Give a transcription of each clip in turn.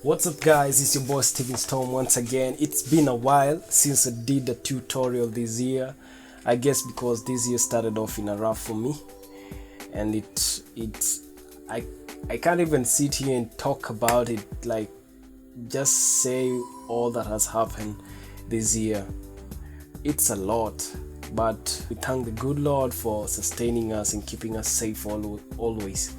What's up guys, it's your boy Steven Storm once again. It's been a while since I did a tutorial this year. I guess because this year started off in a rough for me, and I can't even sit here and talk about it, like just say all that has happened this year. It's a lot, but we thank the good Lord for sustaining us and keeping us safe always.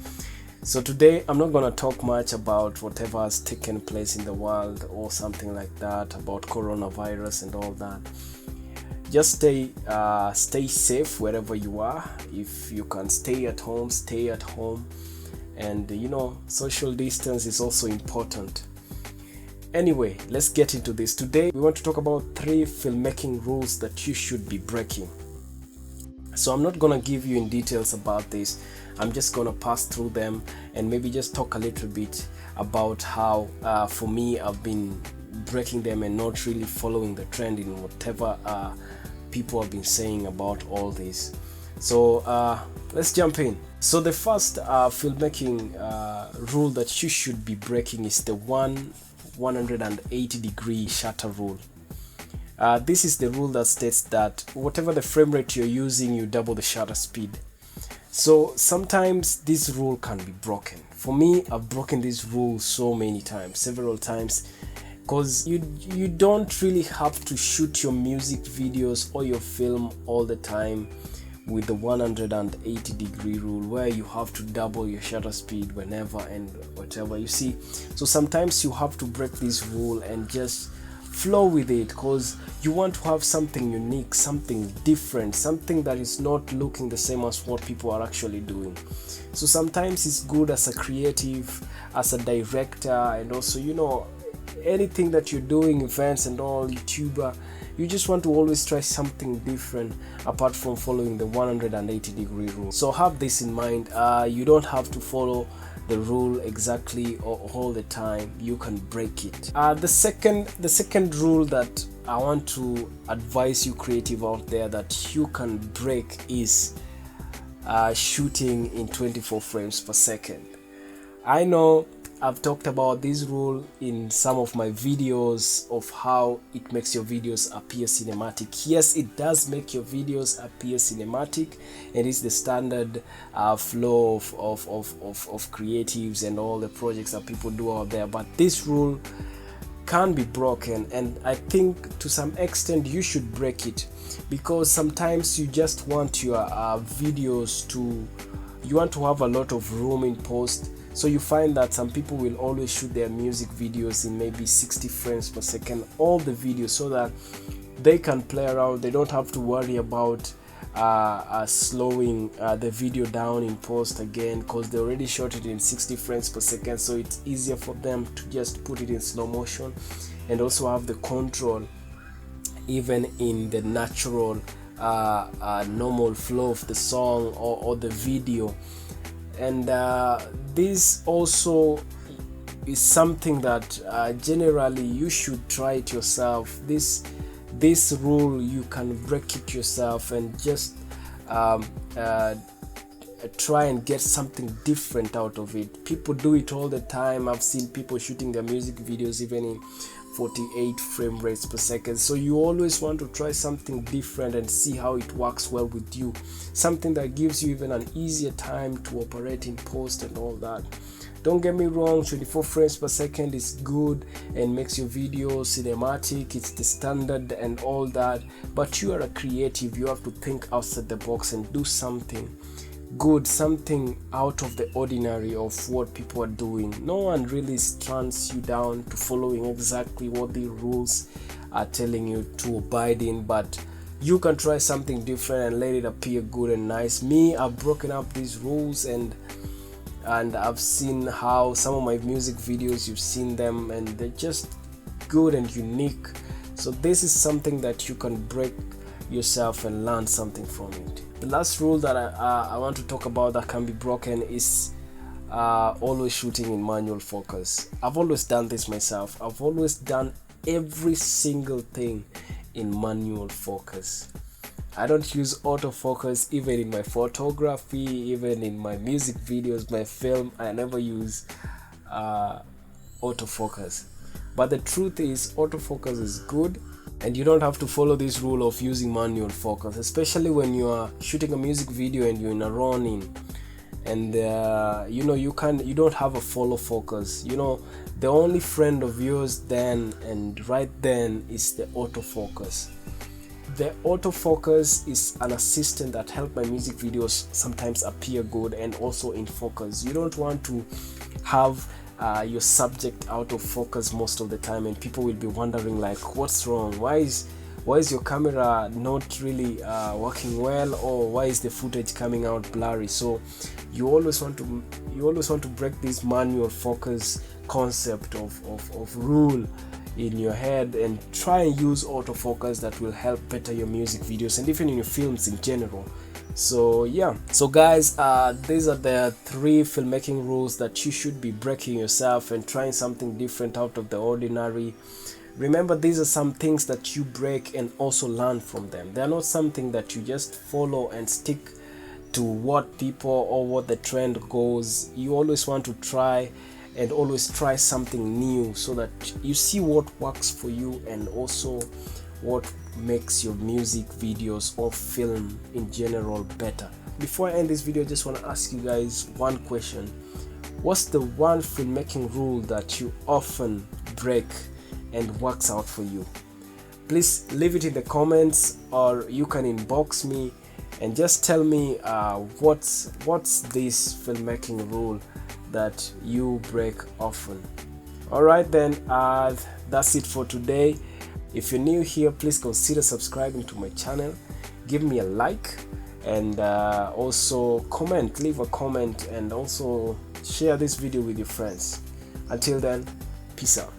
So today I'm not gonna talk much about whatever has taken place in the world or something like that, about coronavirus and all that. Just stay safe wherever you are. If you can stay at home, stay at home. And social distance is also important. Anyway, let's get into this. Today we want to talk about 3 filmmaking rules that you should be breaking. So I'm not gonna give you in details about this. I'm just gonna pass through them and maybe just talk a little bit about how for me I've been breaking them and not really following the trend in whatever people have been saying about all this. So let's jump in. So the first filmmaking rule that you should be breaking is the 180-degree shutter rule. This is the rule that states that whatever the frame rate you're using, you double the shutter speed. So sometimes this rule can be broken. For me, I've broken this rule so many times, several times, because you don't really have to shoot your music videos or your film all the time with the 180-degree rule, where you have to double your shutter speed whenever and whatever you see. So sometimes you have to break this rule and just flow with it, because you want to have something unique, something different, something that is not looking the same as what people are actually doing. So sometimes it's good as a creative, as a director, and also anything that you're doing, events and all, YouTuber, you just want to always try something different apart from following the 180-degree rule. So have this in mind. You don't have to follow the rule exactly all the time. You can break it. The second rule that I want to advise you creative out there that you can break is shooting in 24 frames per second. I know I've talked about this rule in some of my videos of how it makes your videos appear cinematic. Yes, it does make your videos appear cinematic, and it's the standard flow of creatives and all the projects that people do out there. But this rule can be broken, and I think to some extent you should break it, because sometimes you just want your videos you want to have a lot of room in post. So you find that some people will always shoot their music videos in maybe 60 frames per second, all the videos, so that they can play around. They don't have to worry about slowing the video down in post again, because they already shot it in 60 frames per second. So it's easier for them to just put it in slow motion and also have the control even in the natural normal flow of the song or the video. And this also is something that generally you should try it yourself. This rule, you can break it yourself and just try and get something different out of it. People do it all the time. I've seen people shooting their music videos even in 48 frame rates per second. So you always want to try something different and see how it works well with you, something that gives you even an easier time to operate in post and all that. Don't get me wrong, 24 frames per second is good and makes your video cinematic. It's the standard and all that, but you are a creative. You have to think outside the box and do something good, something out of the ordinary of what people are doing. No one really strands you down to following exactly what the rules are telling you to abide in, but you can try something different and let it appear good and nice. Me, I've broken up these rules, and I've seen how some of my music videos, you've seen them, and they're just good and unique. So this is something that you can break yourself and learn something from it. The last rule that I want to talk about that can be broken is always shooting in manual focus. I've always done this myself. I've always done every single thing in manual focus. I don't use autofocus even in my photography, even in my music videos, my film. I never use autofocus. But the truth is, autofocus is good, and you don't have to follow this rule of using manual focus, especially when you are shooting a music video and you're in a run-in, and you don't have a follow focus. The only friend of yours then and right then is the autofocus. The autofocus is an assistant that helps my music videos sometimes appear good and also in focus. You don't want to have your subject out of focus most of the time, and people will be wondering like, what's wrong? Why is your camera not really working well, or why is the footage coming out blurry? So you always want to break this manual focus concept of rule in your head and try and use autofocus. That will help better your music videos and even in your films in general. So yeah, so guys, these are the 3 filmmaking rules that you should be breaking yourself and trying something different out of the ordinary. Remember, these are some things that you break and also learn from them. They are not something that you just follow and stick to what people or what the trend goes. You always want to try and always try something new so that you see what works for you and also what makes your music videos or film in general better. Before I end this video, I just want to ask you guys one question. What's the one filmmaking rule that you often break and works out for you? Please leave it in the comments, or you can inbox me and just tell me what's this filmmaking rule that you break often. Alright then, that's it for today. If you're new here, please consider subscribing to my channel, give me a like, and also leave a comment, and also share this video with your friends. Until then, peace out.